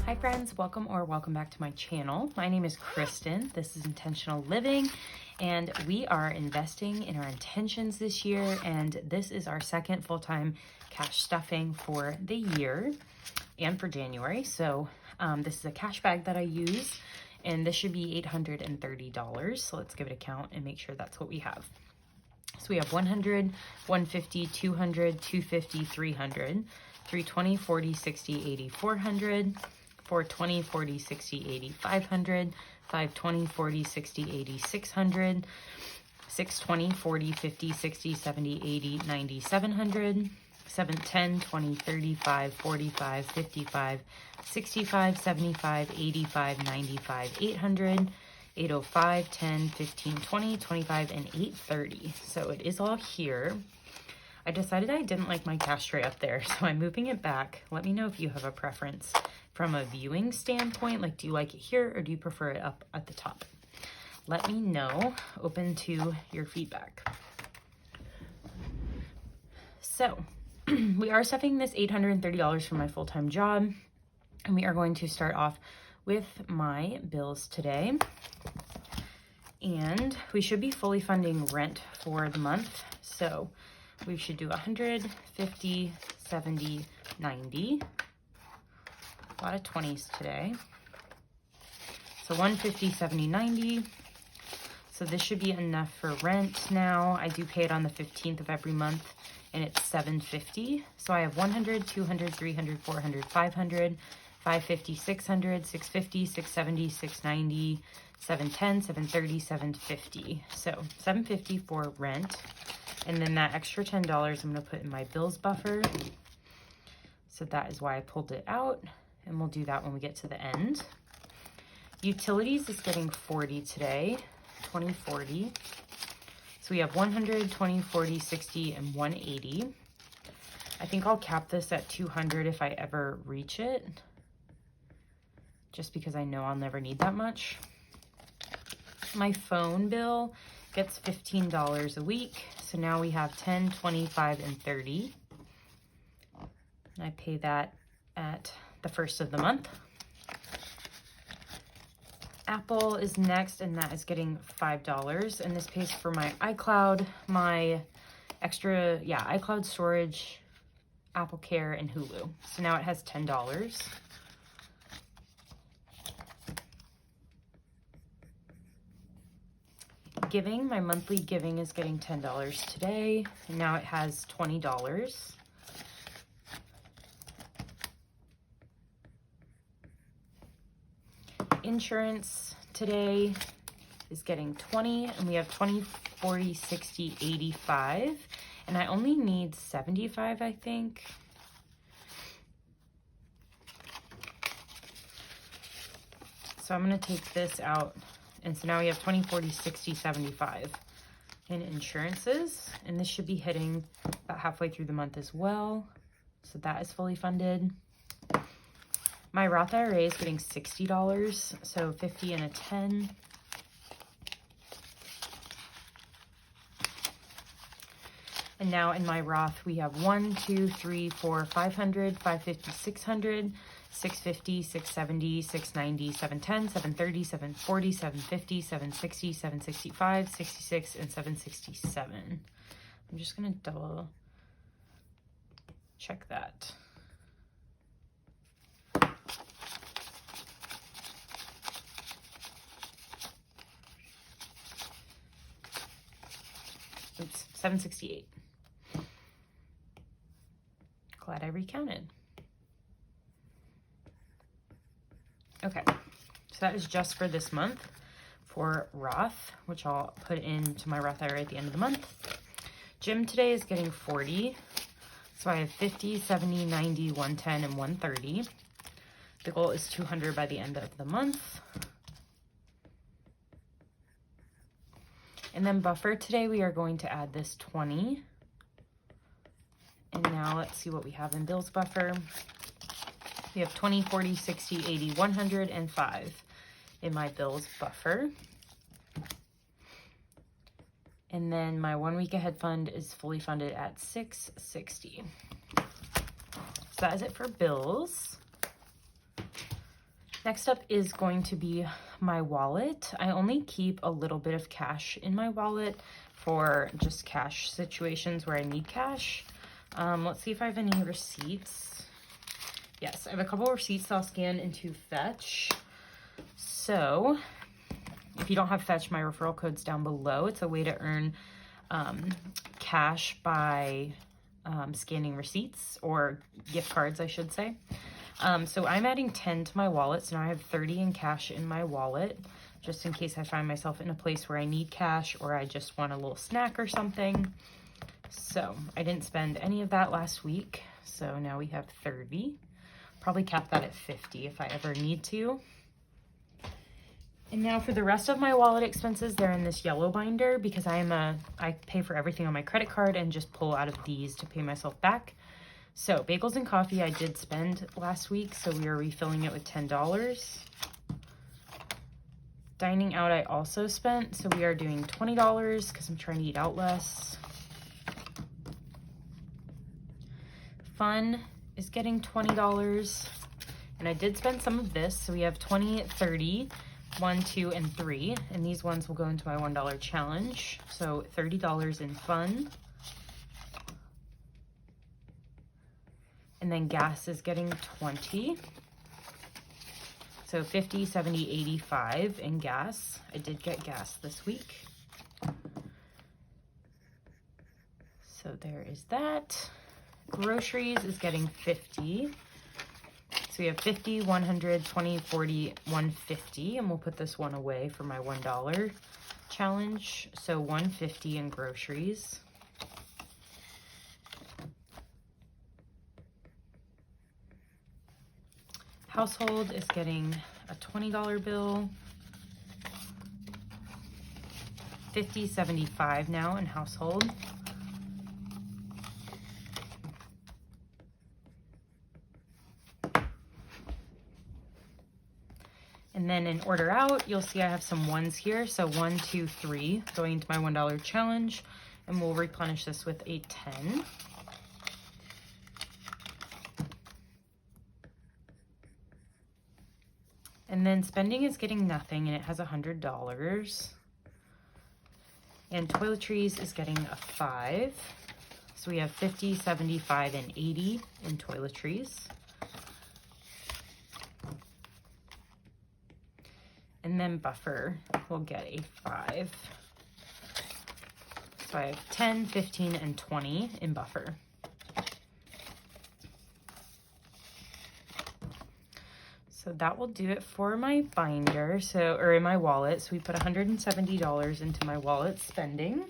Hi friends, welcome back to my channel. My name is Kristen. This is Intentional Living, and we are investing in our intentions this year, and this is our second full-time cash stuffing for the year and for January. So this is a cash bag that I use, and this should be $830. So let's give it a count and make sure that's what we have. So we have 100, 150, 200, 250, 300, 320, 40, 60, 80, 400, 420, 40, 60, 80, 500, 520, 40, 60, 80, 600, 620, 40, 50, 60, 70, 80, 90, 700, 710, 20, 35, 45, 55, 65, 75, 85, 95, 800, 805, 10, 15, 20, 25, and 830. So it is all here. I decided I didn't like my cash tray up there, so I'm moving it back. Let me know if you have a preference from a viewing standpoint. Like, do you like it here or do you prefer it up at the top? Let me know. Open to your feedback. So we are stuffing this $830 for my full-time job, and we are going to start off with my bills today. And we should be fully funding rent for the month. So we should do 100, 50, 70, 90. A lot of 20s today. So 150, 70, 90. So this should be enough for rent now. I do pay it on the 15th of every month, and it's $750. So I have 100, 200, 300, 400, 500, 550, 600, 650, 670, 690, 710, 730, 750. So $750 for rent. And then that extra $10 I'm going to put in my bills buffer. So that is why I pulled it out. And we'll do that when we get to the end. Utilities is getting 40 today, 20, 40. So we have 100, 20, 40, 60, and 180. I think I'll cap this at 200 if I ever reach it, just because I know I'll never need that much. My phone bill gets $15 a week. So now we have 10, 25, and 30. And I pay that at the first of the month. Apple is next, and that is getting $5. And this pays for my iCloud, my extra, iCloud storage, Apple Care, and Hulu. So now it has $10. Giving, my monthly giving is getting $10 today, and now it has $20. Insurance today is getting 20, and we have 20, 40, 60, 85, and I only need 75, I think. So I'm going to take this out. And so now we have 20, 40, 60, 75 in insurances. And this should be hitting about halfway through the month as well. So that is fully funded. My Roth IRA is getting $60, so 50 and a 10. And now in my Roth, we have 1, 2, 3, 4, 500, 550, 600, 650, 670, 690, 710, 730, 740, 750, 760, 765, 66, and 767. I'm just going to double check that. Oops, 768. Glad I recounted. Okay, so that is just for this month for Roth, which I'll put into my Roth IRA at the end of the month. Gym today is getting 40. So I have 50, 70, 90, 110, and 130. The goal is 200 by the end of the month. And then buffer today, we are going to add this 20. And now let's see what we have in bills buffer. We have 20, 40, 60, 80, 100, and 5 in my bills buffer. And then my 1 week ahead fund is fully funded at 660. So that is it for bills. Next up is going to be my wallet. I only keep a little bit of cash in my wallet for just cash situations where I need cash. Let's see if I have any receipts. Yes, I have a couple of receipts I'll scan into Fetch. So if you don't have Fetch, my referral code's down below. It's a way to earn cash by scanning receipts, or gift cards, I should say. So I'm adding 10 to my wallet. So now I have 30 in cash in my wallet, just in case I find myself in a place where I need cash or I just want a little snack or something. So I didn't spend any of that last week. So now we have 30. Probably cap that at 50 if I ever need to. And now for the rest of my wallet expenses, they're in this yellow binder because I pay for everything on my credit card and just pull out of these to pay myself back. So bagels and coffee I did spend last week, so we are refilling it with $10. Dining out I also spent, so we are doing $20 because I'm trying to eat out less. Fun is getting $20, and I did spend some of this, so we have 20, 30, 1, 2, and 3, and these ones will go into my $1 challenge. So $30 in fun. And then gas is getting 20. So 50, 70, 85 in gas. I did get gas this week. So there is that. Groceries is getting 50. So we have 50, 100, 20, 40, 150, and we'll put this one away for my $1 challenge. So 150 in groceries. Household is getting a $20 bill. 50, 75 now in household. And then in order out, you'll see I have some ones here. So 1, 2, 3 going into my $1 challenge, and we'll replenish this with a 10. And then spending is getting nothing, and it has $100. And toiletries is getting a 5. So we have 50, 75, and 80 in toiletries. And then buffer will get a 5. So I have 10, 15, and 20 in buffer. So that will do it for my binder, or in my wallet. So we put $170 into my wallet spending,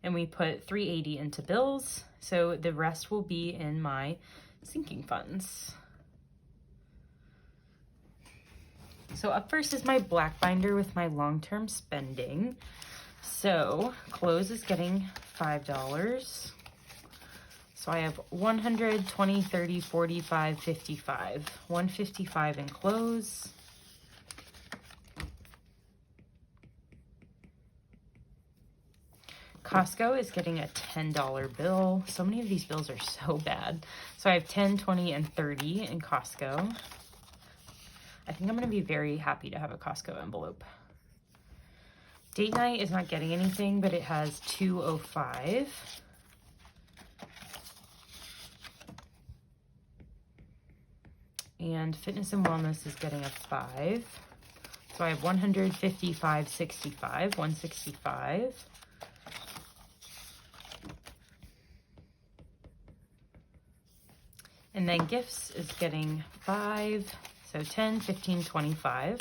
and we put $380 into bills. So the rest will be in my sinking funds. So up first is my black binder with my long-term spending. So clothes is getting $5. So I have 100, 20, 30, 45, 55. 155 in clothes. Costco is getting a $10 bill. So many of these bills are so bad. So I have 10, 20, and 30 in Costco. I think I'm going to be very happy to have a Costco envelope. Date night is not getting anything, but it has $205. And fitness and wellness is getting a 5. So I have 155, 65, 165. And then gifts is getting 5. So 10, 15, 25.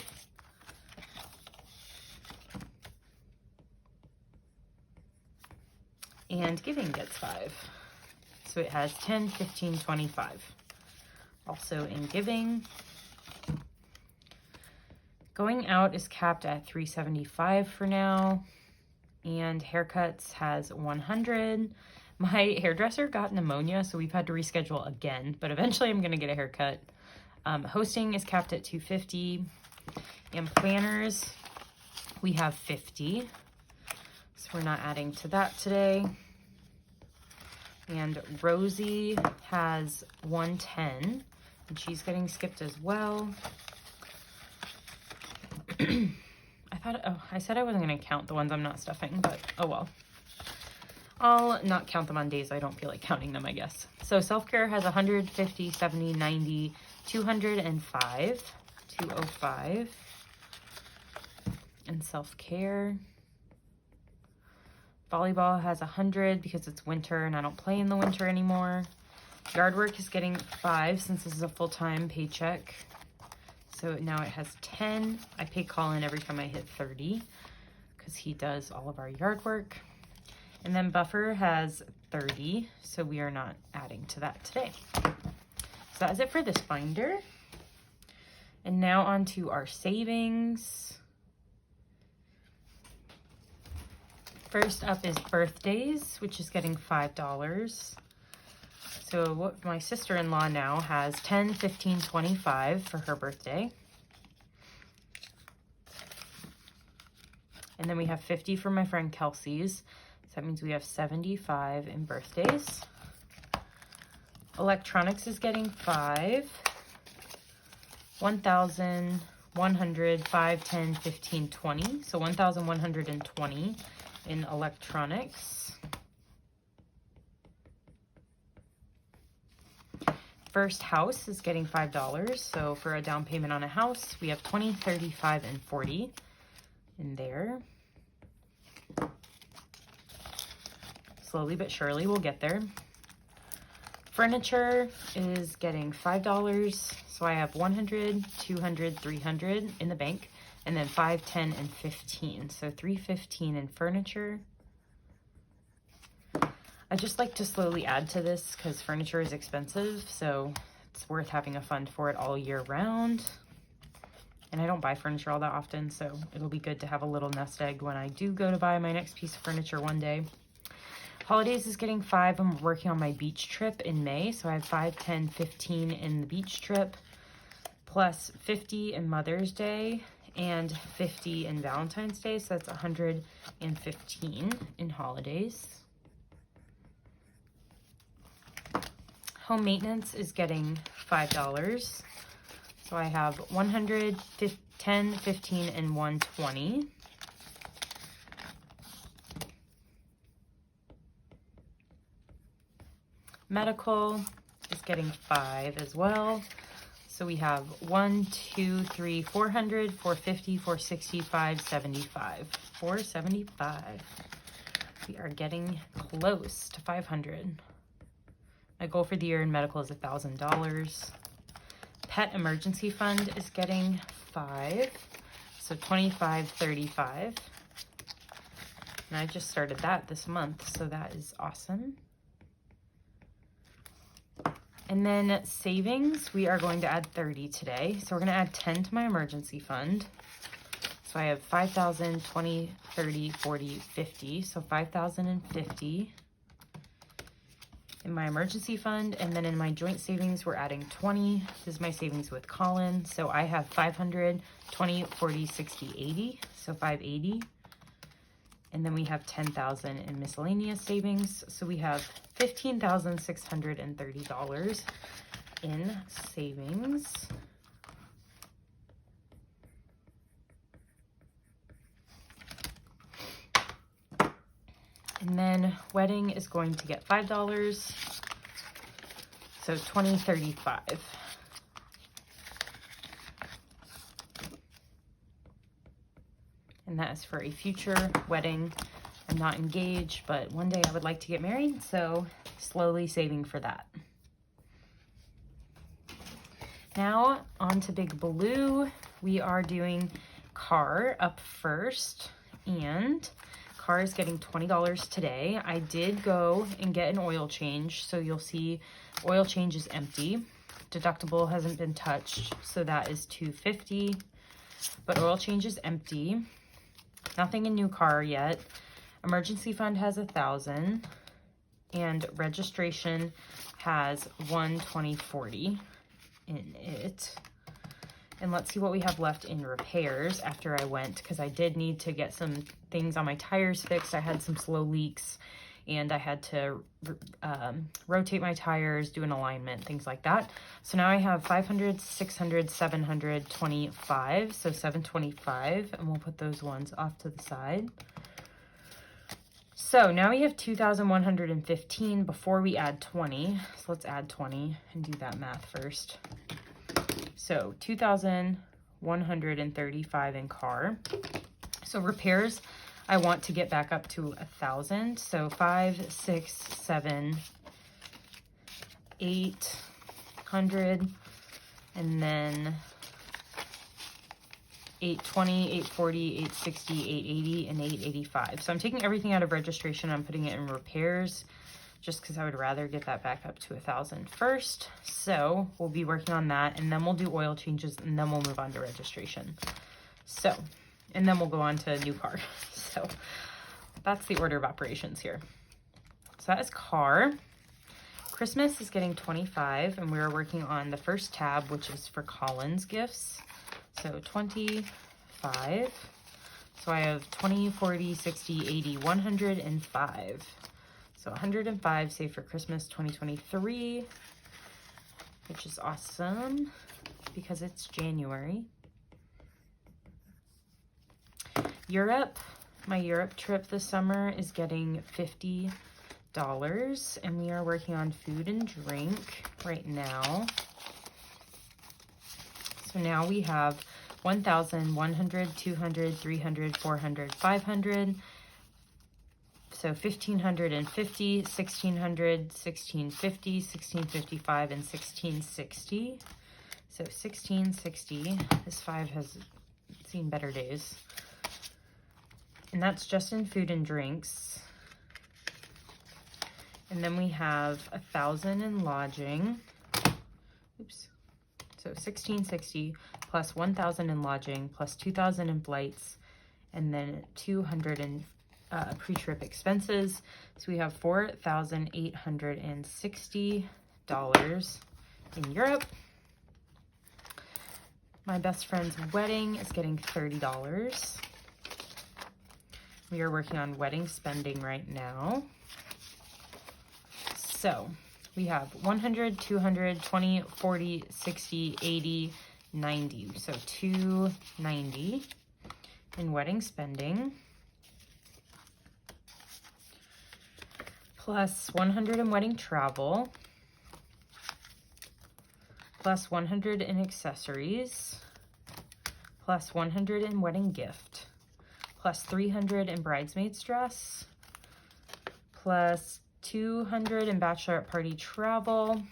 And giving gets 5. So it has 10, 15, 25. Also in giving. Going out is capped at $375 for now. And haircuts has 100. My hairdresser got pneumonia, so we've had to reschedule again, but eventually I'm going to get a haircut. Hosting is capped at $250. And planners, we have 50. So we're not adding to that today. And Rosie has 110, and she's getting skipped as well. I said I wasn't going to count the ones I'm not stuffing, but oh well. I'll not count them on days I don't feel like counting them, I guess. So self-care has 150, 70, 90, 205, 205. And self-care. Volleyball has 100 because it's winter and I don't play in the winter anymore. Yard work is getting 5 since this is a full-time paycheck. So now it has 10. I pay Colin every time I hit 30 because he does all of our yard work. And then buffer has 30, so we are not adding to that today. So that is it for this binder. And now on to our savings. First up is birthdays, which is getting $5. So what my sister-in-law now has 10, 15, 25 for her birthday. And then we have 50 for my friend Kelsey's. So that means we have 75 in birthdays. Electronics is getting 5. 1,100, 5, 10, 15, 20. So 1,120 in electronics. First house is getting $5. So for a down payment on a house, we have 20, 35, and 40 in there. Slowly but surely we'll get there. Furniture is getting $5. So I have 100, 200, 300 in the bank, and then 5, 10, and 15. So 315 in furniture. I just like to slowly add to this because furniture is expensive, so it's worth having a fund for it all year round. And I don't buy furniture all that often, so it'll be good to have a little nest egg when I do go to buy my next piece of furniture one day. Holidays is getting 5. I'm working on my beach trip in May, so I have 5, 10, 15 in the beach trip, plus 50 in Mother's Day and 50 in Valentine's Day, so that's 115 in holidays. Home maintenance is getting $5. So I have 100, 10, 15, and 120. Medical is getting 5 as well. So we have 1, 2, 3, 400, 450, 460, 575. 475. We are getting close to 500. My goal for the year in medical is $1,000. Pet emergency fund is getting 5. So 25, 35. And I just started that this month, so that is awesome. And then savings, we are going to add 30 today. So we're going to add 10 to my emergency fund. So I have 5,000, 20, 30, 40, 50. So 5,050 in my emergency fund. And then in my joint savings, we're adding 20. This is my savings with Colin. So I have 500, 20, 40, 60, 80. So 580. And then we have 10,000 in miscellaneous savings. So we have $15,630 in savings. And then wedding is going to get $5. So $20.35. And that is for a future wedding. I'm not engaged, but one day I would like to get married, so slowly saving for that. Now on to Big Blue. We are doing car up first, and car is getting $20 today. I did go and get an oil change, so you'll see oil change is empty. Deductible hasn't been touched, so that is $250, but oil change is empty. Nothing in new car yet. Emergency fund has 1,000, and registration has 120.40 in it. And let's see what we have left in repairs after I went, because I did need to get some things on my tires fixed. I had some slow leaks and I had to rotate my tires, do an alignment, things like that. So now I have 500, 600, 725, so 725, and we'll put those ones off to the side. So now we have 2,115 before we add 20. So let's add 20 and do that math first. So 2,135 in car. So repairs, I want to get back up to 1,000. So 5, 6, 7, 800, and then 820, 840, 860, 880, and 885. So I'm taking everything out of registration. I'm putting it in repairs just because I would rather get that back up to 1,000 first. So we'll be working on that, and then we'll do oil changes, and then we'll move on to registration. So, and then we'll go on to new car. So that's the order of operations here. So that is car. Christmas is getting 25, and we are working on the first tab, which is for Colin's gifts. So 25. So I have 20, 40, 60, 80, 105. So 105 saved for Christmas 2023, which is awesome because it's January. Europe, my Europe trip this summer is getting $50, and we are working on food and drink right now. So now we have 1,000, 100, 200, 300, 400, 500. So 1,550, 1,600, 1,650, 1,655, and 1,660. So 1,660, this 5 has seen better days. And that's just in food and drinks. And then we have 1,000 in lodging. Oops. So 1,660 plus 1,000 in lodging plus 2,000 in flights, and then 200 in pre-trip expenses. So we have $4,860 in Europe. My best friend's wedding is getting $30. We are working on wedding spending right now. So we have 100, 200, 20, 40, 60, 80, 90. So 290 in wedding spending. Plus 100 in wedding travel. Plus 100 in accessories. Plus 100 in wedding gift. Plus 300 in bridesmaid's dress. Plus 200 in bachelorette party travel.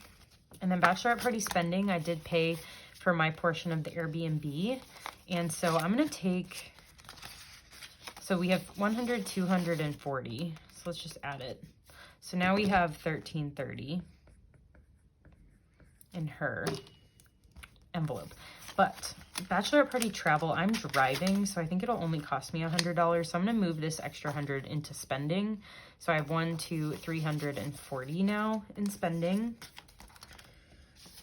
And then bachelorette party spending, I did pay for my portion of the Airbnb. And so I'm going to take, so we have 100, 200, and 40. So let's just add it. So now we have 1,330 in her envelope. But bachelorette party travel, I'm driving, so I think it'll only cost me $100. So I'm going to move this extra 100 into spending. So I have 340 now in spending.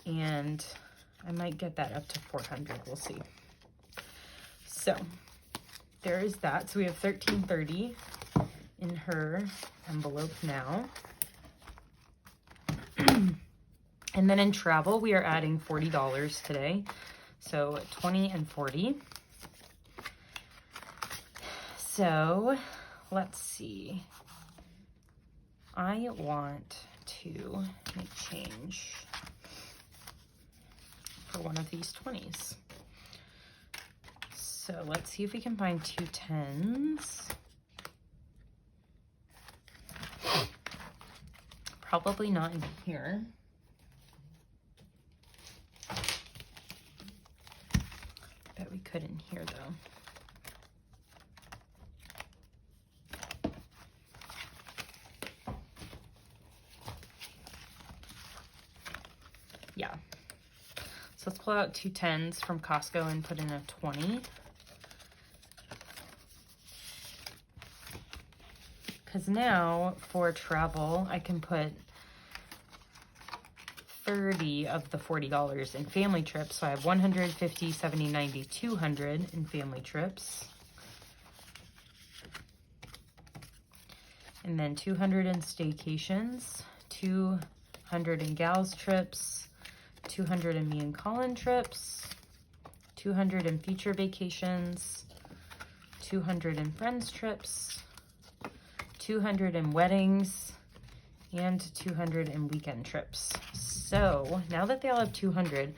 And I might get that up to 400. We'll see. So there is that. So we have 1,330 in her envelope now. And then in travel, we are adding $40 today. So 20 and 40. So let's see. I want to make change for one of these 20s. So let's see if we can find 2 10s. Probably not in here. Bet we could in here though. Yeah. So let's pull out 2 10s from Costco and put in a 20. Because now for travel, I can put 30 of the $40 in family trips. So I have 150, 70, 90, 200 in family trips. And then 200 in staycations, 200 in gals trips, 200 in me and Colin trips, 200 in future vacations, 200 in friends trips, 200 in weddings, and 200 in weekend trips. So now that they all have 200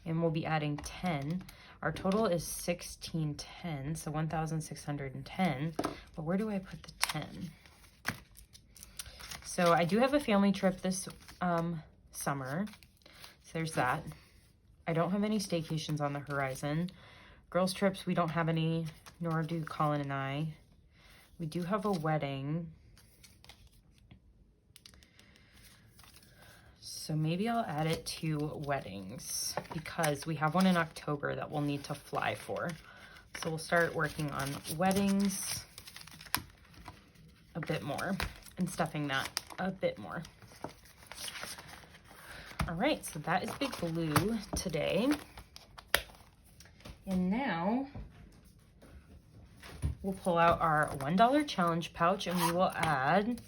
and we'll be adding 10, our total is 1610, so 1,610. But where do I put the 10? So I do have a family trip this summer. So there's that. I don't have any staycations on the horizon. Girls trips, we don't have any, nor do Colin and I. We do have a wedding. So maybe I'll add it to weddings because we have one in October that we'll need to fly for. So we'll start working on weddings a bit more and stuffing that a bit more. All right, so that is Big Blue today. And now we'll pull out our $1 challenge pouch and we will add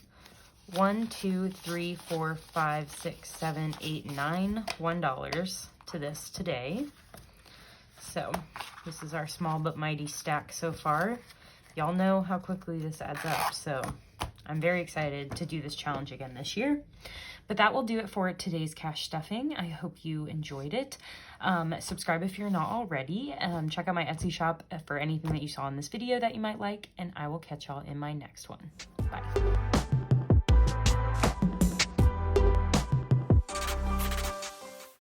1, 2, 3, 4, 5, 6, 7, 8, 9 $1 to this today. So this is our small but mighty stack so far. Y'all know how quickly this adds up, so I'm very excited to do this challenge again this year. But that will do it for today's cash stuffing. I hope you enjoyed it. Subscribe if you're not already. Check out my Etsy shop for anything that you saw in this video that you might like, and I will catch y'all in my next one. Bye.